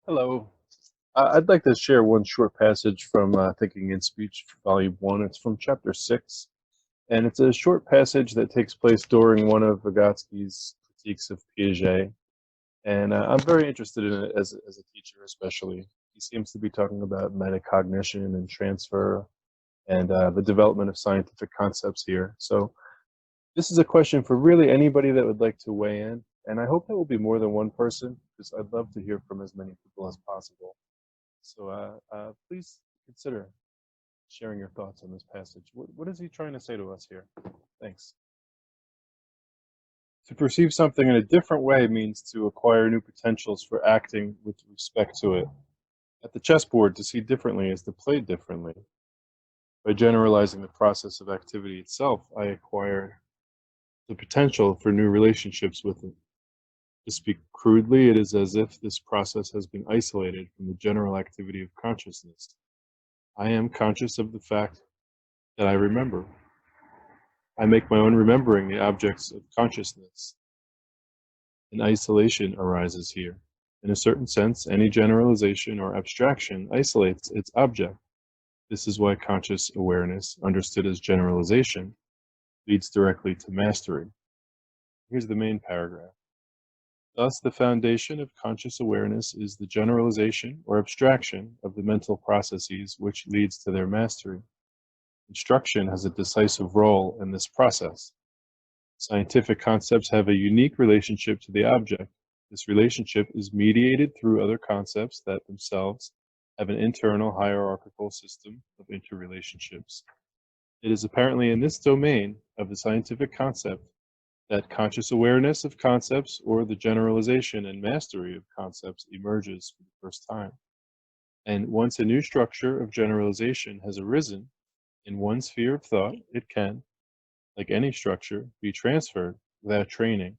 Hello. I'd like to share one short passage from Thinking in Speech, Volume 1. It's from Chapter 6, and it's a short passage that takes place during one of Vygotsky's critiques of Piaget. And I'm very interested in it as a teacher, especially. He seems to be talking about metacognition and transfer and the development of scientific concepts here. So this is a question for really anybody that would like to weigh in. And I hope that will be more than one person, because I'd love to hear from as many people as possible. So please consider sharing your thoughts on this passage. What is he trying to say to us here? Thanks. To perceive something in a different way means to acquire new potentials for acting with respect to it. At the chessboard, to see differently is to play differently. By generalizing the process of activity itself, I acquire the potential for new relationships with it. To speak crudely, it is as if this process has been isolated from the general activity of consciousness. I am conscious of the fact that I remember. I make my own remembering the objects of consciousness. An isolation arises here. In a certain sense, any generalization or abstraction isolates its object. This is why conscious awareness, understood as generalization, leads directly to mastery. Here's the main paragraph. Thus, the foundation of conscious awareness is the generalization or abstraction of the mental processes which leads to their mastery. Instruction has a decisive role in this process. Scientific concepts have a unique relationship to the object. This relationship is mediated through other concepts that themselves have an internal hierarchical system of interrelationships. It is apparently in this domain of the scientific concept that conscious awareness of concepts, or the generalization and mastery of concepts, emerges for the first time. And once a new structure of generalization has arisen in one sphere of thought, it can, like any structure, be transferred without training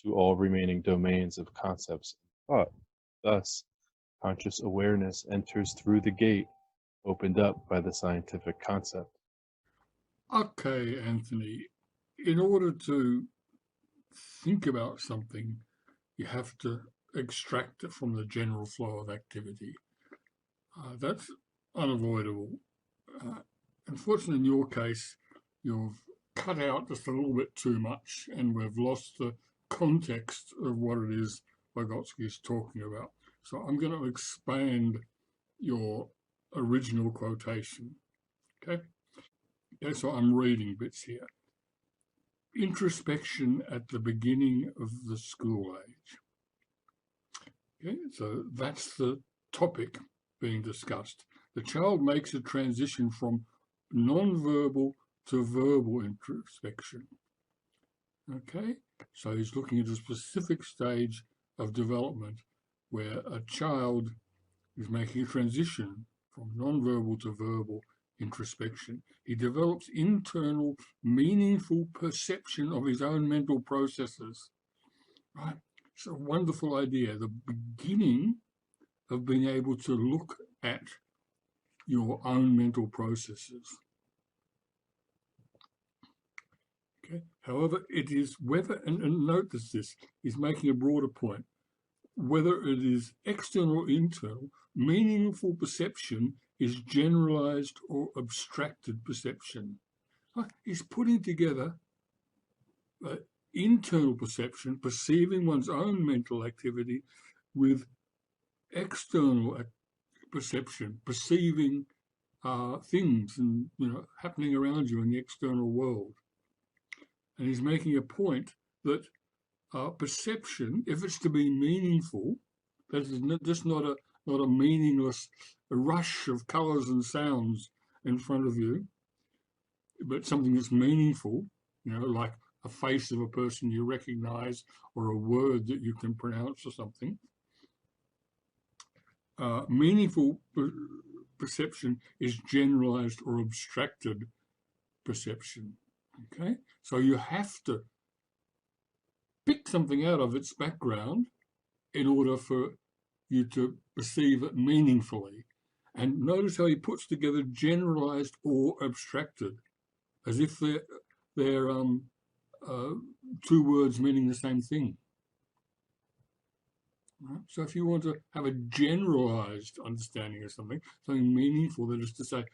to all remaining domains of concepts and thought. Thus, conscious awareness enters through the gate opened up by the scientific concept. Okay, Anthony, in order to think about something, you have to extract it from the general flow of activity. That's unavoidable. Uh, Unfortunately, in your case, you've cut out just a little bit too much, and we've lost the context of what it is Vygotsky is talking about. So I'm going to expand your original quotation. Okay? Okay, so I'm reading bits here. Introspection at the beginning of the school age. Okay, so that's the topic being discussed. The child makes a transition from non-verbal to verbal introspection. Okay, so he's looking at a specific stage of development where a child is making a transition from non-verbal to verbal introspection. He develops internal, meaningful perception of his own mental processes. Right? It's a wonderful idea. The beginning of being able to look at your own mental processes. Okay. However, it is whether, and notice this, he's making a broader point, whether it is external or internal, meaningful perception is generalized or abstracted perception. He's putting together internal perception, perceiving one's own mental activity, with external perception, perceiving things and happening around you in the external world. And he's making a point that perception, if it's to be meaningful, that is just not a meaningless rush of colours and sounds in front of you, but something that's meaningful, like a face of a person you recognise or a word that you can pronounce or something. Meaningful perception is generalized or abstracted perception. Okay, so you have to pick something out of its background in order for you to perceive it meaningfully. And notice how he puts together generalized or abstracted, as if they're two words meaning the same thing. Right? So if you want to have a generalized understanding of something, something meaningful, that is to say,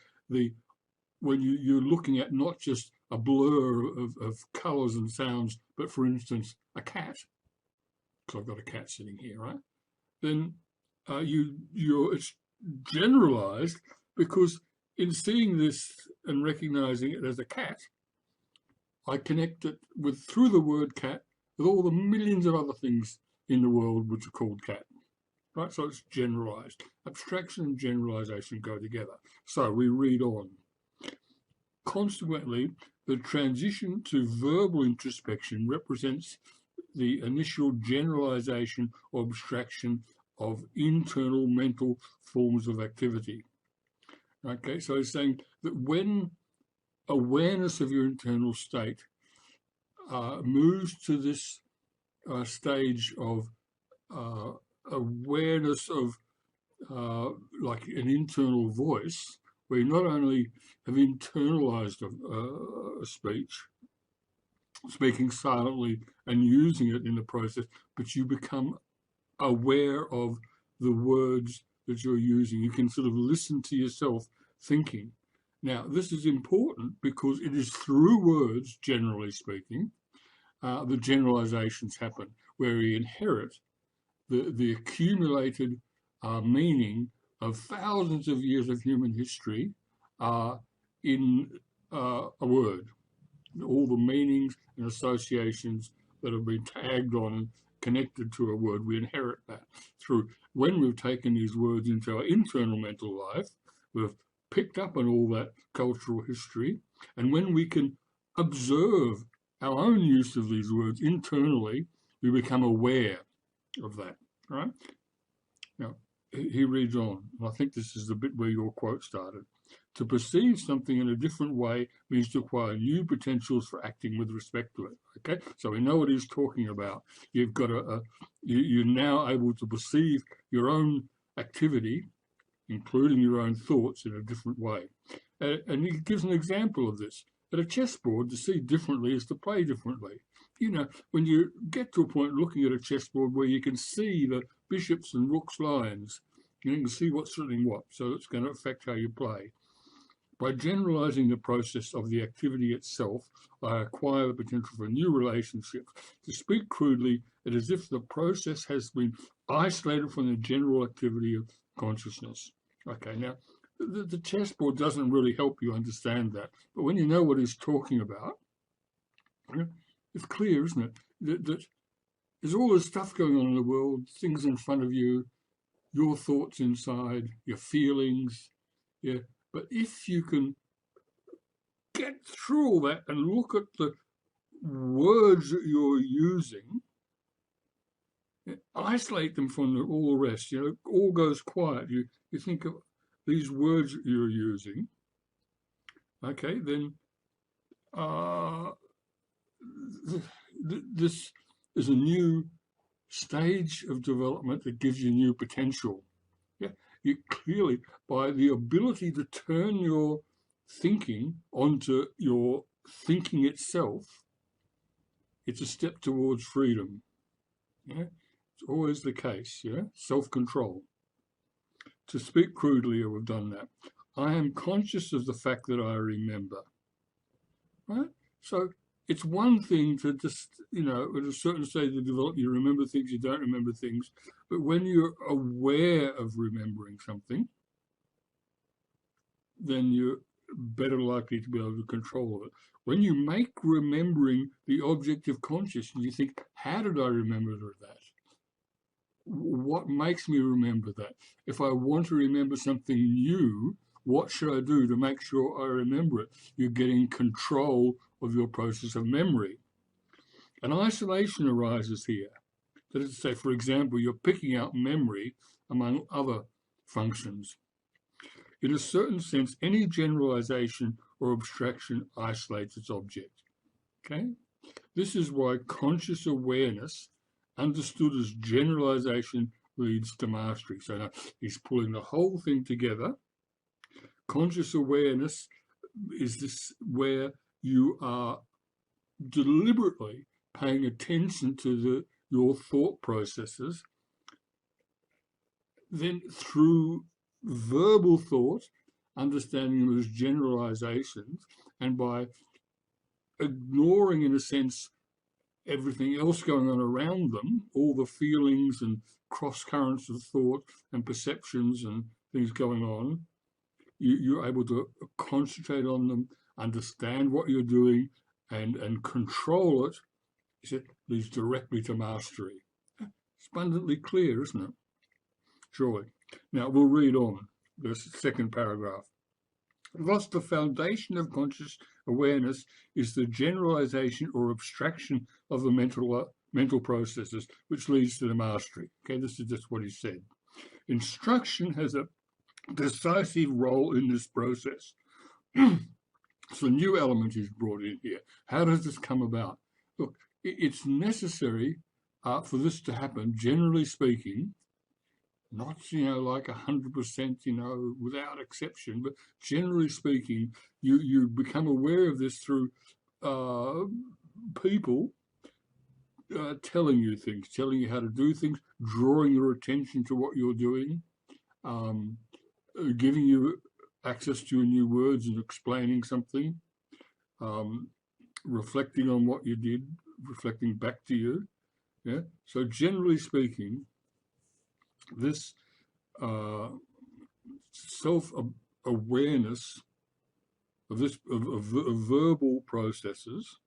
when you're looking at not just a blur of colours and sounds, but for instance, a cat, because I've got a cat sitting here, right? Then it's generalized because in seeing this and recognizing it as a cat, I connect it through the word cat with all the millions of other things in the world which are called cat. Right? So it's generalized. Abstraction and generalization go together. So we read on. Consequently, the transition to verbal introspection represents the initial generalization or abstraction of internal mental forms of activity. Okay, so it's saying that when awareness of your internal state moves to this stage of awareness of like an internal voice, where you not only have internalized a speech, speaking silently and using it in the process, but you become aware of the words that you're using. You can sort of listen to yourself thinking. Now, this is important because it is through words, generally speaking, the generalizations happen, where we inherit the accumulated meaning of thousands of years of human history in a word. All the meanings and associations that have been tagged on and connected to a word, we inherit that through when we've taken these words into our internal mental life, we've picked up on all that cultural history, and when we can observe our own use of these words internally, we become aware of that, right? Now, he reads on, and I think this is the bit where your quote started. To perceive something in a different way means to acquire new potentials for acting with respect to it. Okay, so we know what he's talking about. You've got you're now able to perceive your own activity, including your own thoughts, in a different way. And he gives an example of this. At a chessboard, to see differently is to play differently. You know, when you get to a point looking at a chessboard where you can see the bishops and rooks lines, you can see what's doing what, so it's going to affect how you play. By generalizing the process of the activity itself, I acquire the potential for new relationships. To speak crudely, it is as if the process has been isolated from the general activity of consciousness. Okay, now, the chessboard doesn't really help you understand that, but when you know what he's talking about, it's clear, isn't it, that there's all this stuff going on in the world, things in front of you, your thoughts inside, your feelings, yeah. But if you can get through all that and look at the words that you're using, isolate them from all the rest, all goes quiet. You think of these words that you're using, okay, then this is a new stage of development that gives you new potential. Yeah, you clearly, by the ability to turn your thinking onto your thinking itself, it's a step towards freedom. Yeah, it's always the case. Yeah, self-control. To speak crudely, we've done that. I am conscious of the fact that I remember. Right. So it's one thing to just, at a certain stage of development, you remember things, you don't remember things. But when you're aware of remembering something, then you're better likely to be able to control it. When you make remembering the object of consciousness, you think, how did I remember that? What makes me remember that? If I want to remember something new, what should I do to make sure I remember it? You're getting control of your process of memory. An isolation arises here. That is to say, for example, you're picking out memory among other functions. In a certain sense, any generalization or abstraction isolates its object. Okay? This is why conscious awareness, understood as generalization, leads to mastery. So now he's pulling the whole thing together. Conscious awareness is this where you are deliberately paying attention to your thought processes then through verbal thought, understanding them as generalizations, and by ignoring, in a sense, everything else going on around them, all the feelings and cross currents of thought and perceptions and things going on, you're able to concentrate on them, understand what you're doing, and control it. It leads directly to mastery. It's abundantly clear, isn't it? Surely. Now we'll read on the second paragraph. Thus, the foundation of conscious awareness is the generalization or abstraction of the mental processes, which leads to the mastery. Okay, this is just what he said. Instruction has a decisive role in this process. So a new element is brought in here. How does this come about? Look, it's necessary for this to happen, generally speaking, not, like 100%, without exception, but generally speaking, you become aware of this through people telling you things, telling you how to do things, drawing your attention to what you're doing, giving you access to new words and explaining something, reflecting on what you did, reflecting back to you. Yeah. So generally speaking, this self-awareness of verbal processes,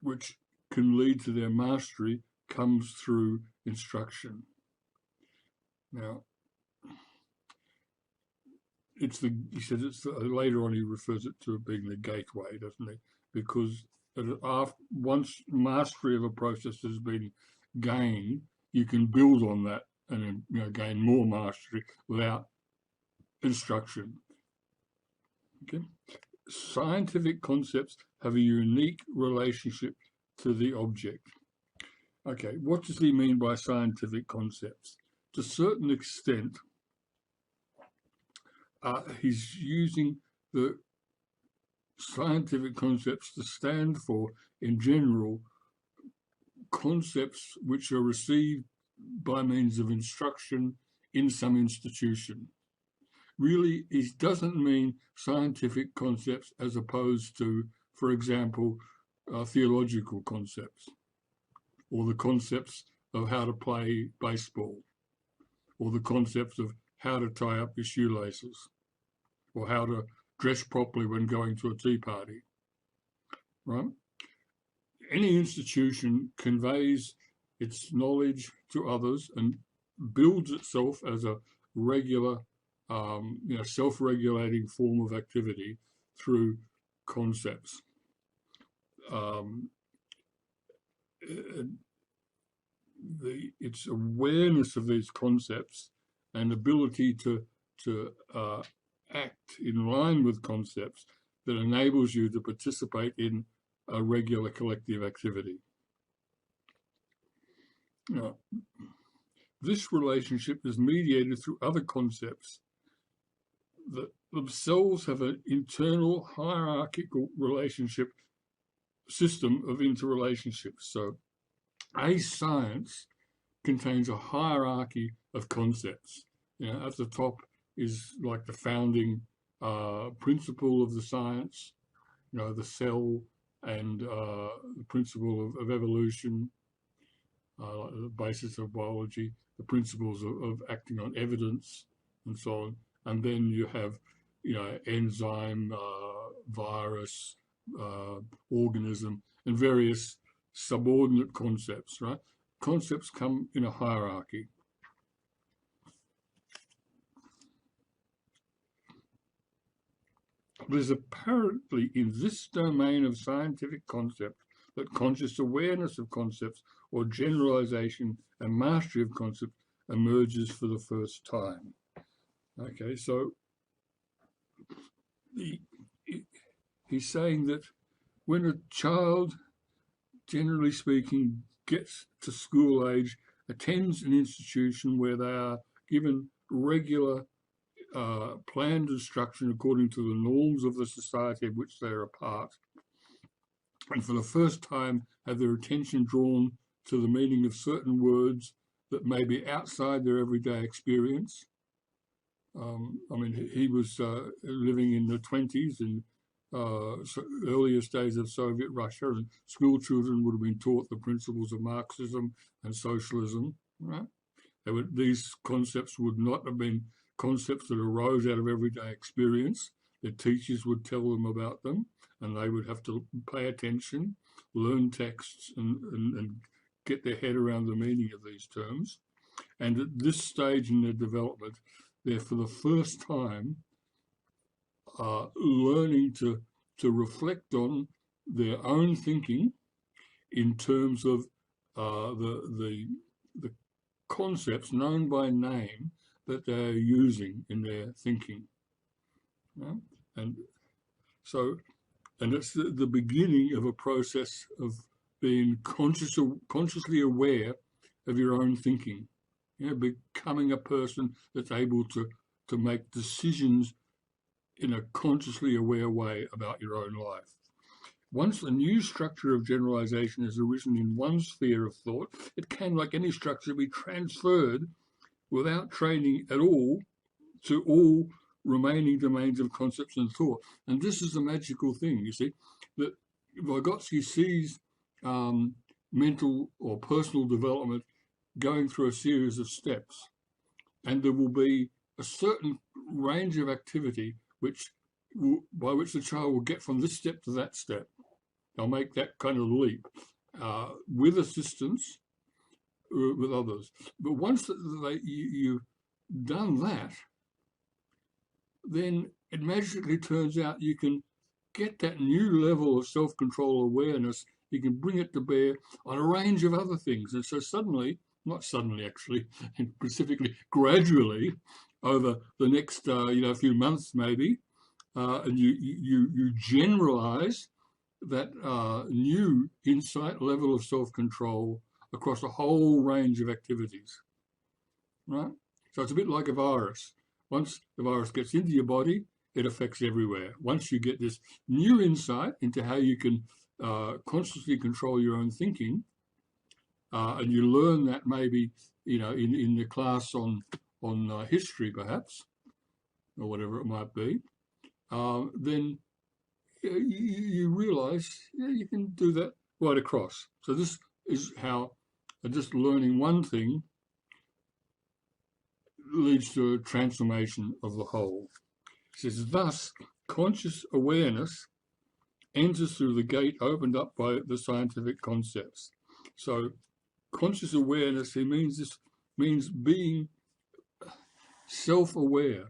which can lead to their mastery, comes through instruction. Now, he says later on he refers it to being the gateway, doesn't he? Because once mastery of a process has been gained, you can build on that and gain more mastery without instruction. Okay. Scientific concepts have a unique relationship to the object. Okay, what does he mean by scientific concepts? To a certain extent, he's using the scientific concepts to stand for, in general, concepts which are received by means of instruction in some institution. Really, it doesn't mean scientific concepts as opposed to, for example, theological concepts, or the concepts of how to play baseball, or the concepts of how to tie up your shoelaces, or how to dress properly when going to a tea party, right? Any institution conveys its knowledge to others and builds itself as a regular, self-regulating form of activity through concepts. Its awareness of these concepts and ability to act in line with concepts that enables you to participate in a regular collective activity. Now, this relationship is mediated through other concepts that themselves have an internal hierarchical relationship system of interrelationships. So a science contains a hierarchy of concepts. At the top is like the founding principle of the science, the cell and the principle of evolution, the basis of biology, the principles of acting on evidence, and so on. And then you have, enzyme, virus, organism, and various subordinate concepts, right? Concepts come in a hierarchy. It is apparently in this domain of scientific concept that conscious awareness of concepts, or generalization and mastery of concepts, emerges for the first time. Okay, so he's saying that when a child, generally speaking, gets to school age, attends an institution where they are given regular planned instruction according to the norms of the society of which they are a part, and for the first time have their attention drawn to the meaning of certain words that may be outside their everyday experience. I mean, he was living in the 20s and earliest days of Soviet Russia, and school children would have been taught the principles of Marxism and socialism. Right? These concepts would not have been concepts that arose out of everyday experience. The teachers would tell them about them, and they would have to pay attention, learn texts, and get their head around the meaning of these terms. And at this stage in their development, they're for the first time learning to reflect on their own thinking in terms of the concepts known by name that they're using in their thinking. Yeah? And so, and it's the beginning of a process of being consciously aware of your own thinking. You know, becoming a person that's able to make decisions in a consciously aware way about your own life. Once a new structure of generalization has arisen in one sphere of thought, it can, like any structure, be transferred without training at all to all remaining domains of concepts and thought. And this is the magical thing, you see, that Vygotsky sees mental or personal development going through a series of steps. And there will be a certain range of activity by which the child will get from this step to that step. They'll make that kind of leap with assistance with others. But once you've done that, then it magically turns out you can get that new level of self-control awareness. You can bring it to bear on a range of other things. And so suddenly, not suddenly actually, and specifically gradually, over the next few months maybe, and you generalize that new insight level of self-control across a whole range of activities, right? So it's a bit like a virus. Once the virus gets into your body, it affects everywhere. Once you get this new insight into how you can consciously control your own thinking, and you learn that maybe, in the class on history perhaps, or whatever it might be, then you realize you can do that right across. So this is how just learning one thing leads to a transformation of the whole. It says, thus, conscious awareness enters through the gate opened up by the scientific concepts. So conscious awareness, means being self-aware,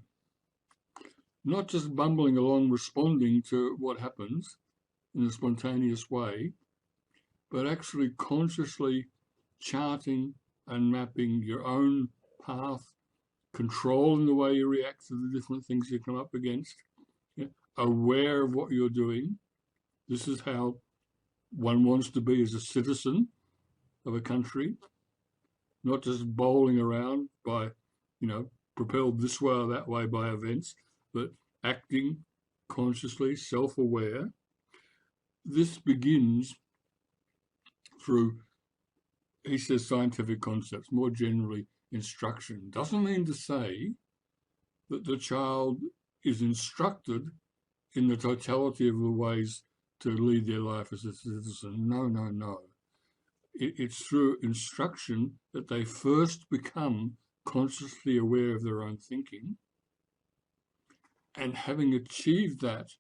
not just bumbling along responding to what happens in a spontaneous way, but actually consciously charting and mapping your own path, controlling the way you react to the different things you come up against, aware of what you're doing. This is how one wants to be as a citizen of a country, not just bowling around by, propelled this way or that way by events, but acting consciously, self-aware. This begins through, he says, scientific concepts, more generally instruction. Doesn't mean to say that the child is instructed in the totality of the ways to lead their life as a citizen. No. It's through instruction that they first become consciously aware of their own thinking. And having achieved that,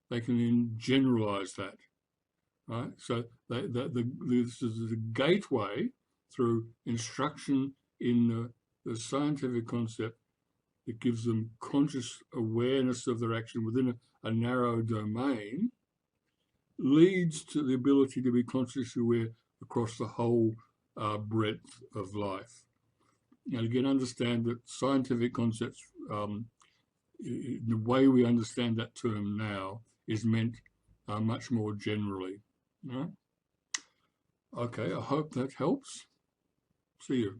they can then generalize that, right? So this is the gateway through instruction in the scientific concept that gives them conscious awareness of their action within a narrow domain, leads to the ability to be consciously aware across the whole breadth of life. Now, again, understand that scientific concepts, the way we understand that term now, is meant much more generally. Right? Okay, I hope that helps. See you.